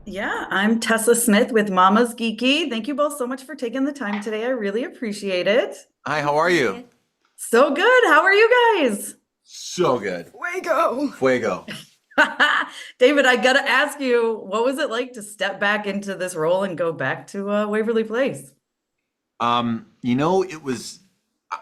Yeah, I'm Tessa Smith with Mama's Geeky. Thank you both so much for taking the time today. I really appreciate it. Hi, how are you? Hi. So good. How are you guys? So good. Fuego. Fuego. David, I gotta ask you, what was it like to step back into this role and go back to Waverly Place? It was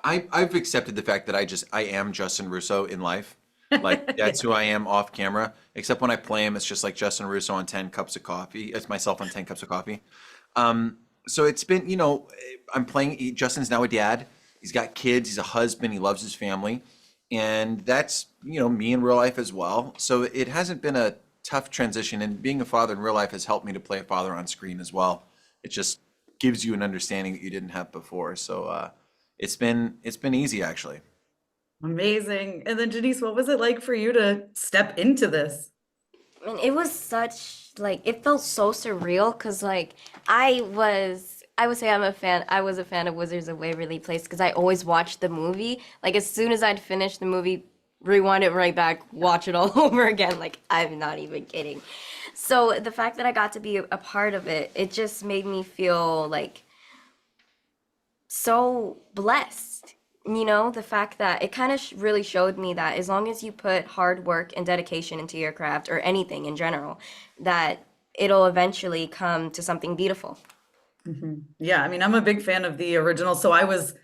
I've accepted the fact that I am Justin Russo in life. Like Yeah. that's who I am off camera. Except when I play him, it's just like Justin Russo on 10 cups of coffee. It's myself on 10 cups of coffee. So it's been, I'm playing Justin's now a dad. He's got kids, he's a husband, he loves his family. And that's, me in real life as well. So it hasn't been a tough transition, and being a father in real life has helped me to play a father on screen as well. It just gives you an understanding that you didn't have before. So it's been easy actually. Amazing. And then Janice, what was it like for you to step into this? I mean, it was such like it felt so surreal because I would say I was a fan of Wizards of Waverly Place because I always watched the movie. Like as soon as I'd finish the movie, rewind it right back, watch it all over again. Like I'm not even kidding. So the fact that I got to be a part of it, it just made me feel like so blessed. The fact that it kind of really showed me that as long as you put hard work and dedication into your craft or anything in general, that it'll eventually come to something beautiful. Yeah, I mean, I'm a big fan of the original, so I was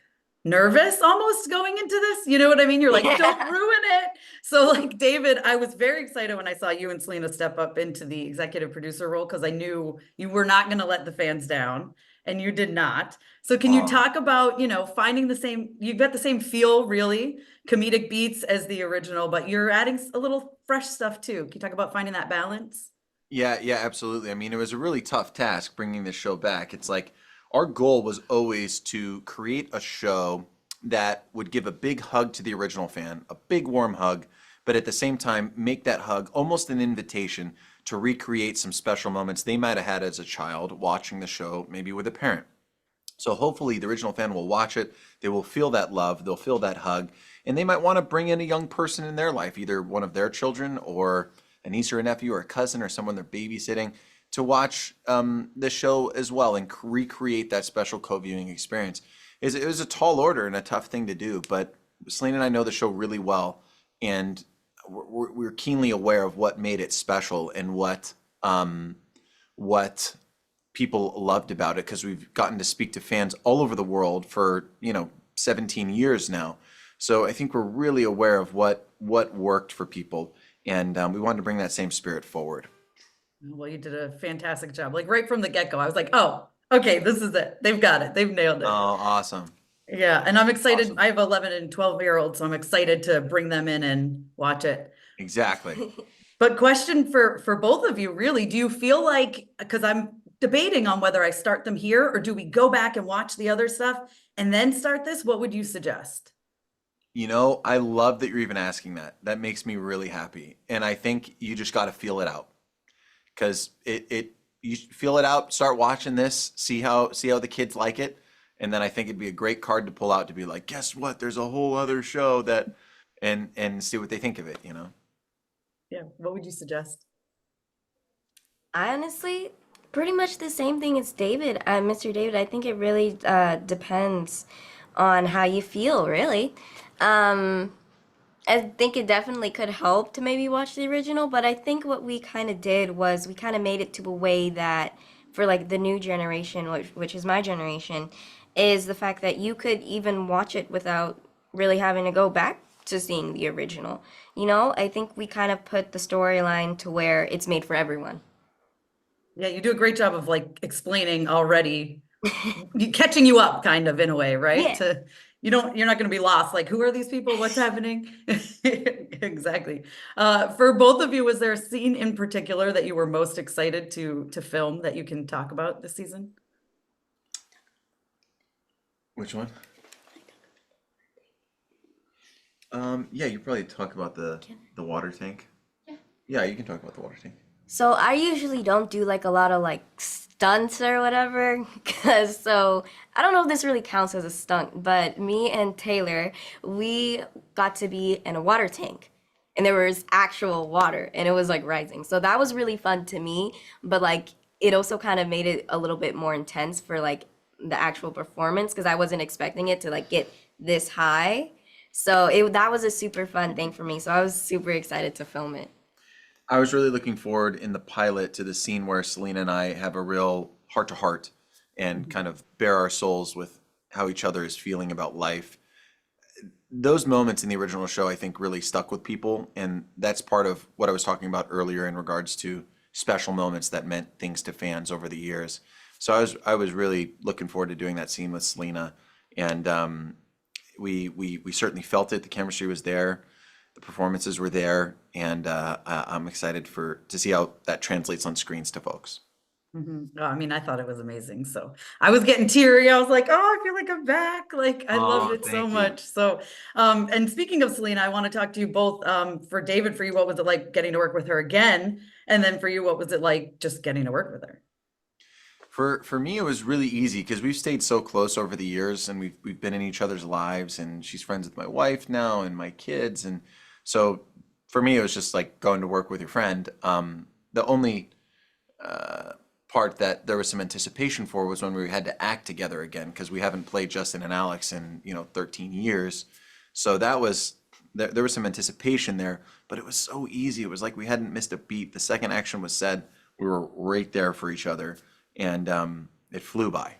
nervous almost going into this. You know what I mean? You're like, don't Yeah. ruin it. So, like, David, I was very excited when I saw you and Selena step up into the executive producer role because I knew you were not going to let the fans down, and you did not. So, can you Uh, talk about, finding the same, you've got the same feel, really, comedic beats as the original, but you're adding a little fresh stuff too. Can you talk about finding that balance? yeah, yeah, absolutely. I mean, it was a really tough task bringing this show back. It's like our goal was always to create a show that would give a big hug to the original fan, a big warm hug, but at the same time make that hug almost an invitation to recreate some special moments they might have had as a child watching the show, maybe with a parent. So hopefully the original fan will watch it, they will feel that love, they'll feel that hug, and they might want to bring in a young person in their life, either one of their children or a niece or a nephew or a cousin or someone they're babysitting to watch the show as well and recreate that special co-viewing experience. It was a tall order and a tough thing to do, but Selena and I know the show really well, and we're keenly aware of what made it special and what people loved about it because we've gotten to speak to fans all over the world for 17 years now. So I think we're really aware of what worked for people, and we wanted to bring that same spirit forward. Well, you did a fantastic job. Like right from the get-go, I was like, oh, okay, this is it. They've got it. They've nailed Oh, it. awesome, Yeah, and I'm excited. awesome, I have 11 and 12-year-olds, so I'm excited to bring them in and watch it. exactly. But question for both of you, really, do you feel like, because I'm debating on whether I start them here or do we go back and watch the other stuff and then start this? What would you suggest? I love that you're even asking that. That makes me really happy, and I think you just got to feel it out because you feel it out, start watching this, see how the kids like it, and then I think it'd be a great card to pull out to be like, guess what? There's a whole other show that, and see what they think of it. Yeah, what would you suggest? I honestly, pretty much the same thing as David, Mr. David. I think it really depends on how you feel, really. Um, I think it definitely could help to maybe watch the original, but I think what we kind of did was we kind of made it to a way that for like the new generation, which is my generation, is the fact that you could even watch it without really having to go back to seeing the original. I think we kind of put the storyline to where it's made for everyone. Yeah, you do a great job of like explaining already, catching you up kind of in a way, right? Yeah. To you're not going to be lost. Like, who are these people? What's happening? Exactly. For both of you, was there a scene in particular that you were most excited to film that you can talk about this season? Which one? Yeah, you probably talk about the water tank. Yeah, you can talk about the water tank. So I usually don't do like a lot of like stunts or whatever, cause so I don't know if this really counts as a stunt, but me and Taylor, we got to be in a water tank. and there was actual water and it was like rising. So that was really fun to me, but like it also kind of made it a little bit more intense for like the actual performance because I wasn't expecting it to like get this high. So it that was a super fun thing for me. So I was super excited to film it. I was really looking forward in the pilot to the scene where Selena and I have a real heart to heart and kind of bare our souls with how each other is feeling about life. Those moments in the original show, I think, really stuck with people. And that's part of what I was talking about earlier in regards to special moments that meant things to fans over the years. So I was really looking forward to doing that scene with Selena. And we certainly felt it. The chemistry was there. The performances were there. And I'm excited to see how that translates on screens to folks. Oh, I mean, I thought it was amazing. So I was getting teary. I was like, oh, I feel like I'm back. Like I loved Oh, it so thank you. much. So, and speaking of Selena, I want to talk to you both. For David, for you, what was it like getting to work with her again? And then for you, what was it like just getting to work with her? For me, it was really easy because we've stayed so close over the years, and we've been in each other's lives, and she's friends with my wife now and my kids, and so for me, it was just like going to work with your friend. The only part that there was some anticipation for was when we had to act together again because we haven't played Justin and Alex in 13 years, so that was there was some anticipation there, but it was so easy. It was like we hadn't missed a beat. The second action was said, we were right there for each other, and it flew by.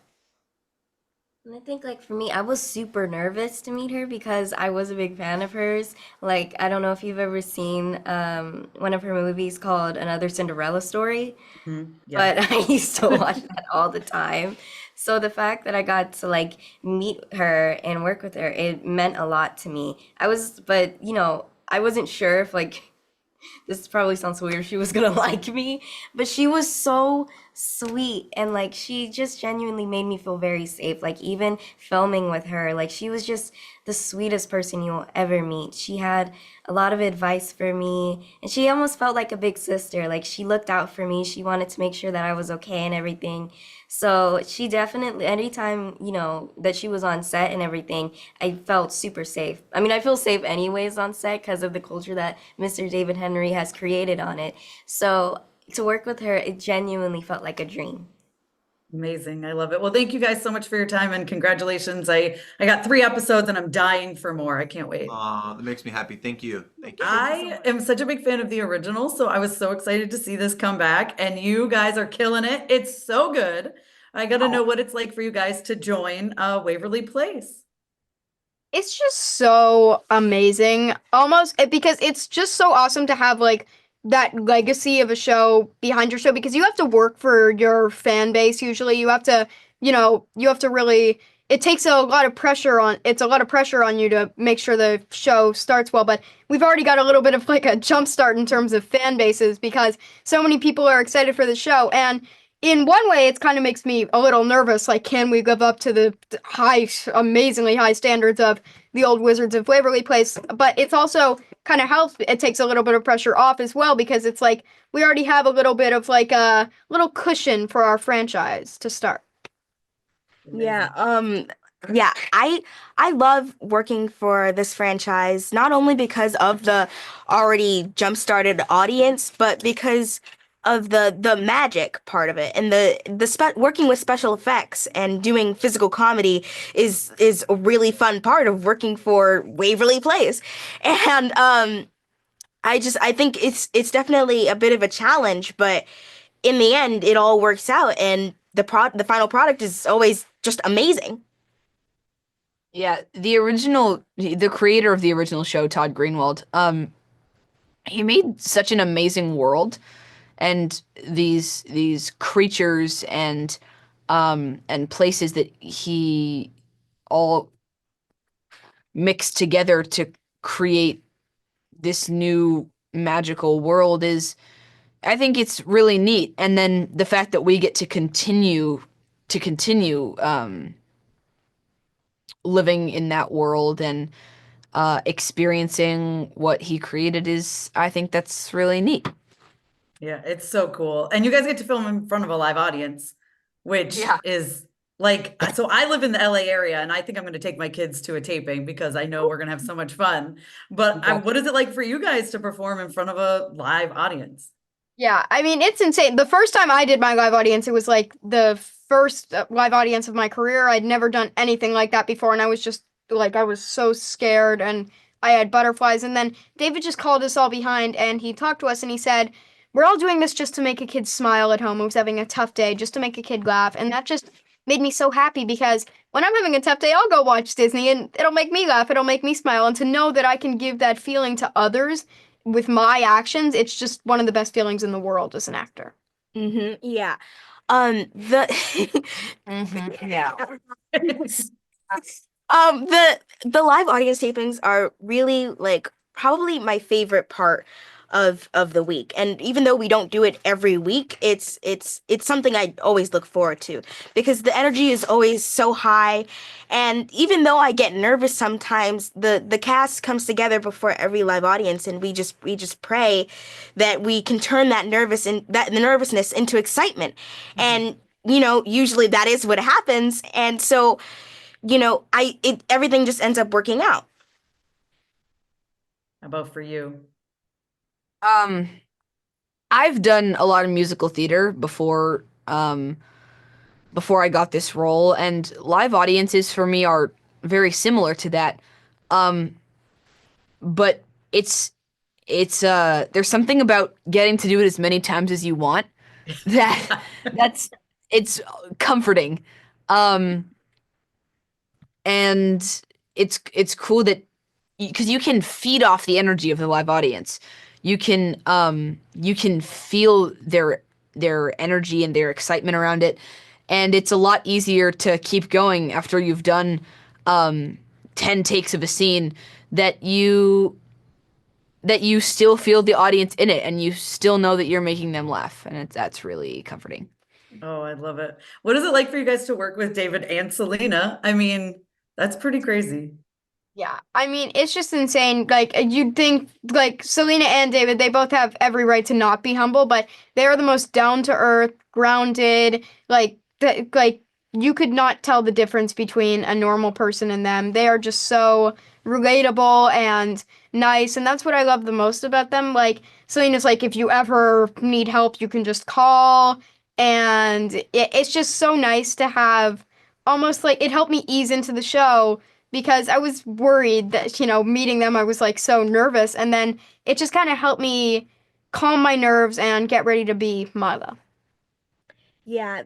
And I think like for me, I was super nervous to meet her because I was a big fan of hers. Like I don't know if you've ever seen one of her movies called Another Cinderella Story, Yeah. but I used to watch that all the time. So the fact that I got to like meet her and work with her, it meant a lot to me. But I wasn't sure if like this probably sounds weird, she was gonna like me, but she was so sweet and like she just genuinely made me feel very safe. Like even filming with her, like she was just the sweetest person you'll ever meet. She had a lot of advice for me and she almost felt like a big sister. Like she looked out for me. She wanted to make sure that I was okay and everything. So she definitely, anytime, that she was on set and everything, I felt super safe. I mean, I feel safe anyways on set because of the culture that Mr. David Henrie has created on it. So to work with her, it genuinely felt like a dream. Amazing. I love it. Well, thank you guys so much for your time and congratulations. I got 3 episodes and I'm dying for more. I can't wait. That makes me happy. Thank you. Thank you. I am such a big fan of the original, so I was so excited to see this come back, and you guys are killing it. It's so good. I got to know what it's like for you guys to join Waverly Place. It's just so amazing, because it's just so awesome to have like that legacy of a show behind your show because you have to work for your fan base usually. You have to really it takes it's a lot of pressure on you to make sure the show starts well, but we've already got a little bit of like a jump start in terms of fan bases because so many people are excited for the show. And in one way, it kind of makes me a little nervous. Like, can we live up to the amazingly high standards of the old Wizards of Waverly Place? But it's also kind of helps. It takes a little bit of pressure off as well because it's like we already have a little bit of like a little cushion for our franchise to start. Yeah, yeah, I love working for this franchise, not only because of the already jump-started audience, but because of the magic part of it and working with special effects and doing physical comedy is a really fun part of working for Waverly Place. And I think it's definitely a bit of a challenge, but in the end it all works out and the final product is always just amazing. Yeah, the creator of the original show, Todd Greenwald, he made such an amazing world, and these creatures and places that he all mixed together to create this new magical world I think it's really neat. And then the fact that we get to continue living in that world and experiencing what he created I think that's really neat. Yeah, it's so cool. And you guys get to film in front of a live audience, which Yeah. is Like, so I live in the LA area and I think I'm going to take my kids to a taping because I know we're going to have so much fun. But what is it like for you guys to perform in front of a live audience? Yeah, I mean, it's insane. The first time I did my live audience, it was like the first live audience of my career. I'd never done anything like that before, and I was just like, I was so scared and I had butterflies. And then David just called us all behind and he talked to us and he said, we're all doing this just to make a kid smile at home who's having a tough day, just to make a kid laugh. And that just made me so happy because when I'm having a tough day, I'll go watch Disney and it'll make me laugh, it'll make me smile. And to know that I can give that feeling to others with my actions, it's just one of the best feelings in the world as an actor. Yeah. The Yeah. the live audience tapings are really like probably my favorite part of the week. And even though we don't do it every week, it's something I always look forward to because the energy is always so high. And even though I get nervous sometimes, the cast comes together before every live audience and we just pray that we can turn the nervousness into excitement. And usually that is what happens. And so everything just ends up working out. How about for you? I've done a lot of musical theater before I got this role, and live audiences for me are very similar to that. But it's there's something about getting to do it as many times as you want that it's comforting. And it's cool that because you can feed off the energy of the live audience. You can feel their energy and their excitement around it, and it's a lot easier to keep going after you've done 10 takes of a scene that you still feel the audience in it and you still know that you're making them laugh, and that's really comforting. Oh, I love it. What is it like for you guys to work with David and Selena? I mean, that's pretty crazy. Yeah, I mean, it's just insane. Like, you'd think, like, Selena and David, they both have every right to not be humble, but they are the most down-to-earth, grounded, like, you could not tell the difference between a normal person and them. They are just so relatable and nice, and that's what I love the most about them. Like, Selena's like, if you ever need help, you can just call, and it's just so nice to have almost like, it helped me ease into the show because I was worried that, meeting them, I was like so nervous. And then it just kind of helped me calm my nerves and get ready to be Milo. Yeah,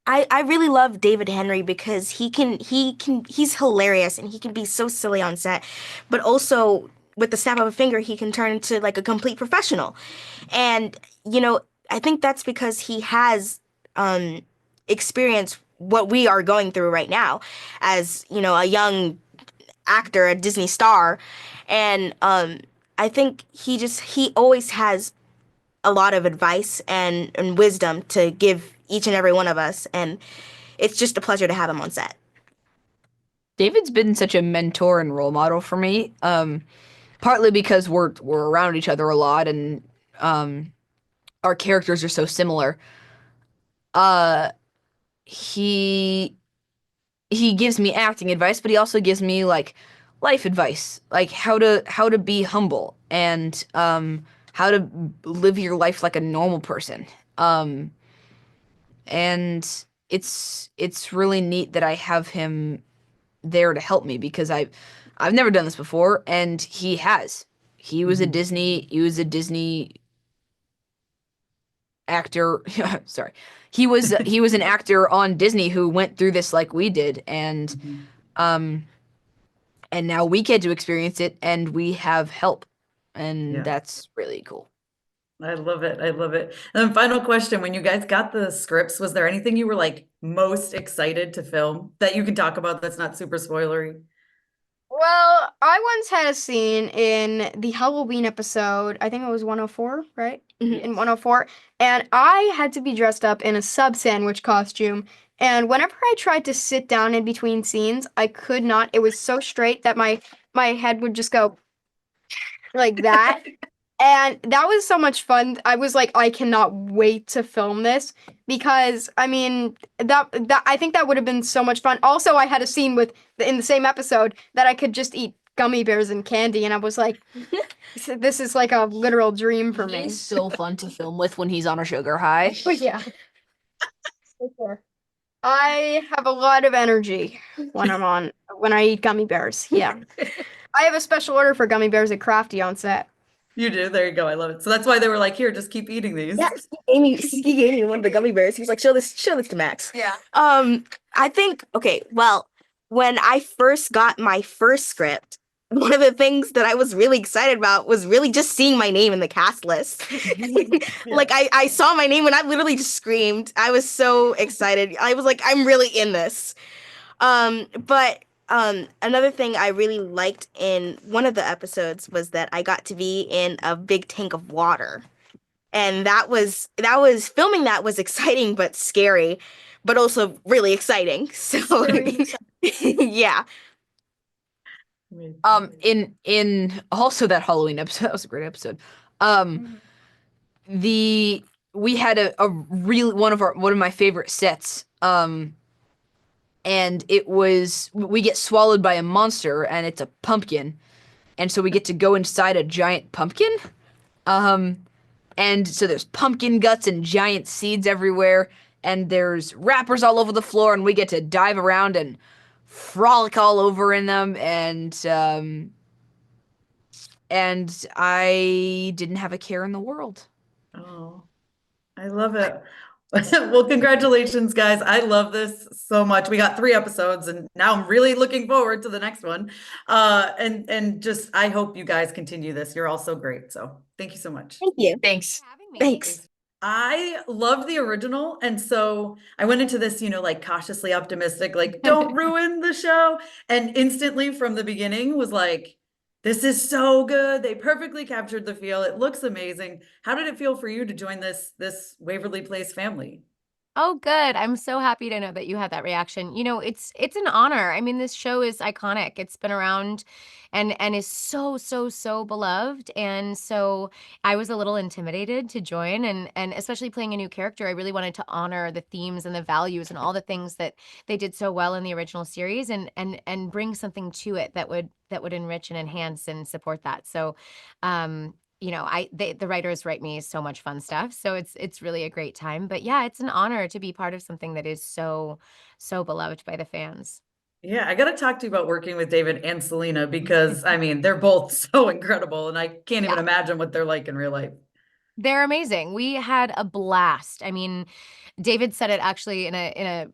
I really love David Henrie because he's hilarious and he can be so silly on set, but also with the snap of a finger he can turn into like a complete professional. And I think that's because he has experienced what we are going through right now as, a young actor, a Disney star. And I think he always has a lot of advice and wisdom to give each and every one of us, and it's just a pleasure to have him on set. David's been such a mentor and role model for me, partly because we're around each other a lot and our characters are so similar. He gives me acting advice, but he also gives me like life advice, like how to be humble and how to live your life like a normal person. And it's really neat that I have him there to help me because I've never done this before and he has. He was a Disney actor. Sorry. He was an actor on Disney who went through this like we did, and now we get to experience it and we have help, and Yeah. that's really cool. I love it. I love it. And then final question, when you guys got the scripts, was there anything you were like most excited to film that you can talk about that's not super spoilery? Well, I once had a scene in the Halloween episode, I think it was 104, right? In 104, and I had to be dressed up in a sub sandwich costume. And whenever I tried to sit down in between scenes, I could not. It was so straight that my head would just go like that. And that was so much fun. I was like, I cannot wait to film this because I mean that I think that would have been so much fun. Also, I had a scene with in the same episode that I could just eat gummy bears and candy, and I was like, this is like a literal dream for me. He's so fun to film with when he's on a sugar high. But yeah, for sure. I have a lot of energy when I eat gummy bears. Yeah, I have a special order for gummy bears at Crafty on set. You do. There you go. I love it. So that's why they were like, here, just keep eating these. Yeah, he gave me one of the gummy bears. He was like, show this to Max. Yeah. I think, okay, well, when I first got my first script, one of the things that I was really excited about was really just seeing my name in the cast list. Like I saw my name and I literally just screamed. I was so excited. I was like, I'm really in this. But another thing I really liked in one of the episodes was that I got to be in a big tank of water. And that was filming that was exciting but scary, but also really exciting. So yeah. In also that Halloween episode, that was a great episode. We had a real one of my favorite sets. And it was we get swallowed by a monster and it's a pumpkin. And so we get to go inside a giant pumpkin. And so there's pumpkin guts and giant seeds everywhere, and there's wrappers all over the floor, and we get to dive around and frolic all over in them, and I didn't have a care in the world. Oh, I love it. Well, congratulations, guys. I love this so much. We got 3 episodes and now I'm really looking forward to the next one. And just I hope you guys continue this. You're all so great. So thank you so much. Thank you. Thanks. Having me. Thanks. I love the original. And so I went into this, like cautiously optimistic, like don't ruin the show. And instantly from the beginning was like, this is so good. They perfectly captured the feel. It looks amazing. How did it feel for you to join this Waverly Place family? Oh, good. I'm so happy to know that you had that reaction. It's an honor. I mean, this show is iconic. It's been around and is so, so, so beloved. And so I was a little intimidated to join and especially playing a new character, I really wanted to honor the themes and the values and all the things that they did so well in the original series and bring something to it that would enrich and enhance and support that. So the writers write me so much fun stuff. So it's really a great time. But yeah, it's an honor to be part of something that is so, so beloved by the fans. Yeah, I got to talk to you about working with David and Selena because I mean, they're both so incredible and I can't even imagine what they're like in real life. They're amazing. We had a blast. I mean, David said it actually in a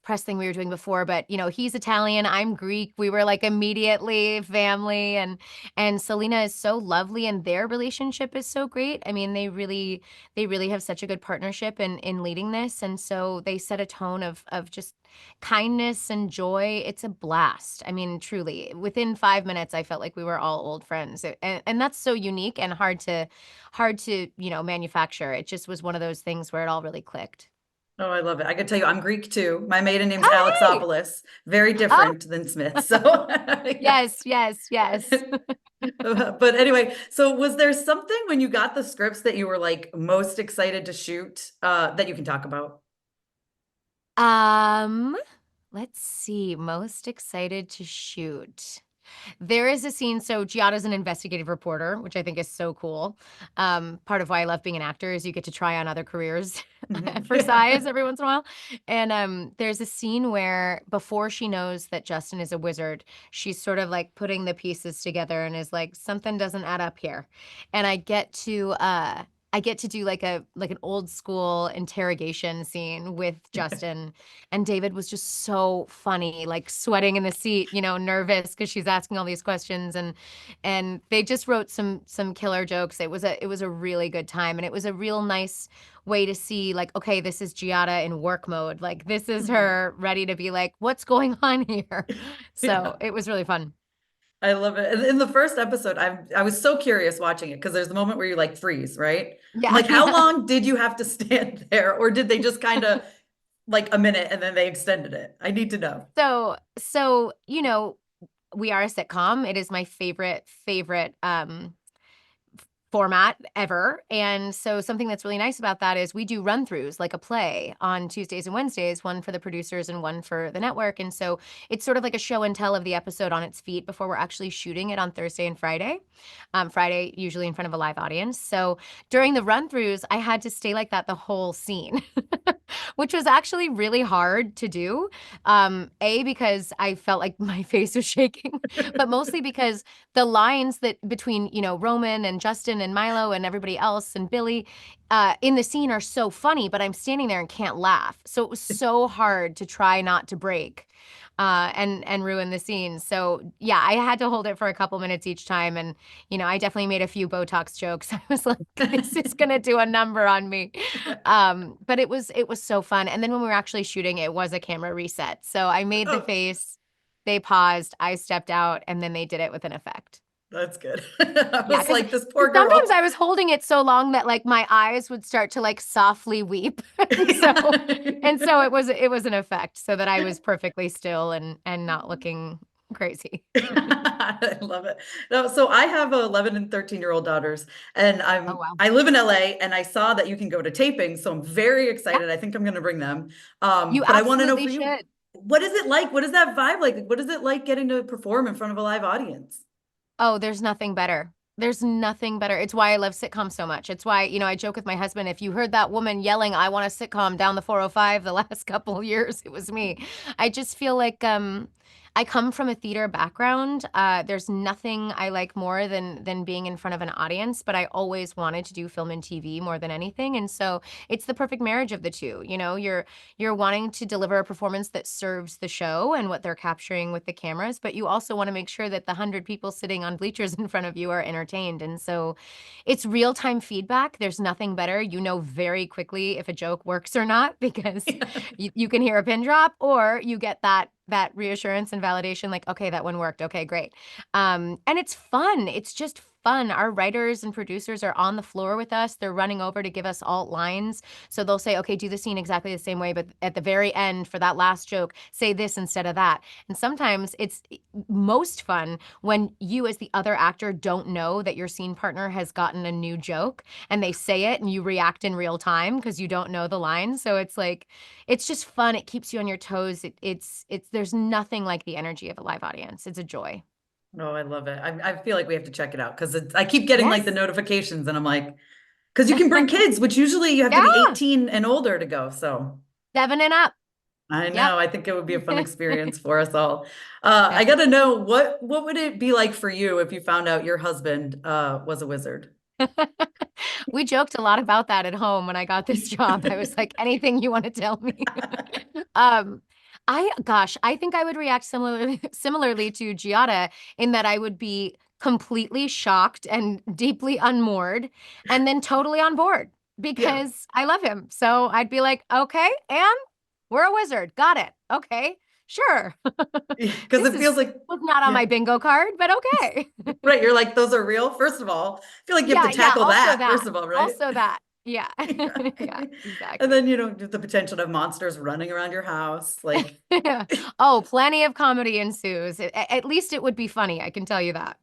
press thing we were doing before, but he's Italian, I'm Greek. We were like immediately family and Selena is so lovely and their relationship is so great. I mean, they really have such a good partnership in leading this. And so they set a tone of just kindness and joy. It's a blast. I mean, truly, within 5 minutes, I felt like we were all old friends. And that's so unique and hard to manufacture. It just was one of those things where it all really clicked. Oh, I love it. I can tell you, I'm Greek too. My maiden name's Oh, hey! Alexopoulos. Very different than Smith. So yeah. Yes. But anyway, so was there something when you got the scripts that you were like most excited to shoot that you can talk about? Let's see. Most excited to shoot. There is a scene. So Giada's an investigative reporter, which I think is so cool. Part of why I love being an actor is you get to try on other careers for size every once in a while. And there's a scene where before she knows that Justin is a wizard, she's sort of like putting the pieces together and is like, something doesn't add up here. And I get to do like an old school interrogation scene with Justin, and David was just so funny, like sweating in the seat, nervous because she's asking all these questions, and they just wrote some killer jokes. It was a really good time, and it was a real nice way to see like, okay, this is Giada in work mode, like this is her ready to be like, what's going on here? So it was really fun. I love it. In the first episode, I was so curious watching it because there's the moment where you like freeze, right? Yeah. Like, how long did you have to stand there, or did they just kind of like a minute and then they extended it? I need to know. So we are a sitcom. It is my favorite format ever. And so something that's really nice about that is we do run throughs like a play on Tuesdays and Wednesdays, one for the producers and one for the network. And so it's sort of like a show and tell of the episode on its feet before we're actually shooting it on Thursday and Friday. Friday, usually in front of a live audience. So during the run throughs, I had to stay like that the whole scene, which was actually really hard to do. Because I felt like my face was shaking, but mostly because the lines that between, Roman and Justin and Milo and everybody else and Billie in the scene are so funny, but I'm standing there and can't laugh. So it was so hard to try not to break and ruin the scene. So yeah, I had to hold it for a couple minutes each time. And, I definitely made a few Botox jokes. I was like, this is going to do a number on me. But it was so fun. And then when we were actually shooting, it was a camera reset. So I made the face, they paused, I stepped out, and then they did it with an effect. That's good. I was 'cause like, this poor girl. sometimes I was holding it so long that like my eyes would start to like softly weep. So it was an effect so that I was perfectly still and not looking crazy. I love it. No, so I have 11 and 13-year-old daughters, and Oh, wow. I live in LA, and I saw that you can go to taping, so I'm very excited. I think I'm going to bring them. You But I want to know for absolutely you, should. what is it like? What is that vibe like? What is it like getting to perform in front of a live audience? Oh, there's nothing better. There's nothing better. It's why I love sitcoms so much. It's why, I joke with my husband, if you heard that woman yelling, I want a sitcom down the 405 the last couple of years, it was me. I just feel like I come from a theater background. There's nothing I like more than being in front of an audience, but I always wanted to do film and TV more than anything. And so it's the perfect marriage of the two. You're wanting to deliver a performance that serves the show and what they're capturing with the cameras, but you also want to make sure that the 100 people sitting on bleachers in front of you are entertained. And so it's real-time feedback. There's nothing better. You know very quickly if a joke works or not because you can hear a pin drop, or you get that reassurance and validation, like, okay, that one worked. Okay, great. And it's fun. It's just fun. Our writers and producers are on the floor with us. They're running over to give us alt lines. So they'll say, okay, do the scene exactly the same way, but at the very end for that last joke, say this instead of that. And sometimes it's most fun when you as the other actor don't know that your scene partner has gotten a new joke and they say it and you react in real time because you don't know the line. So it's like, it's just fun. It keeps you on your toes. It's there's nothing like the energy of a live audience. It's a joy. Oh, I love it. I feel like we have to check it out because I keep getting like the Yes. notifications, and I'm like, because you can bring kids, which usually you have to Yeah. be 18 and older to go. So 7 and up. I know, Yep. I think it would be a fun experience for us all. I got to know what would it be like for you if you found out your husband was a wizard? We joked a lot about that at home when I got this job. I was like, anything you want to tell me? I think I would react similarly to Giada in that I would be completely shocked and deeply unmoored and then totally on board because I love him. So I'd be like, okay, and we're a wizard. Got it. Okay, sure. Because it feels like was not on my bingo card, but okay. right. You're like, those are real. First of all, I feel like you have to tackle also that, first of all, right? Also that. Yeah. Yeah, exactly. And then, the potential to have monsters running around your house. Like, Oh, plenty of comedy ensues. At least it would be funny, I can tell you that.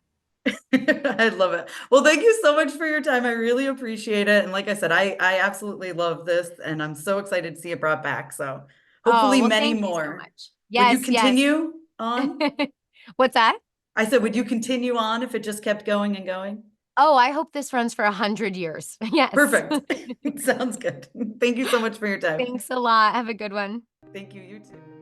I love it. Well, thank you so much for your time. I really appreciate it. And like I said, I absolutely love this, and I'm so excited to see it brought back. So hopefully many thank you so more. much. Would you Yes, continue on? What's that? I said, would you continue on if it just kept going and going? Oh, I hope this runs for 100 years. Yes. Perfect. Sounds good. Thank you so much for your time. Thanks a lot. Have a good one. Thank you. You too.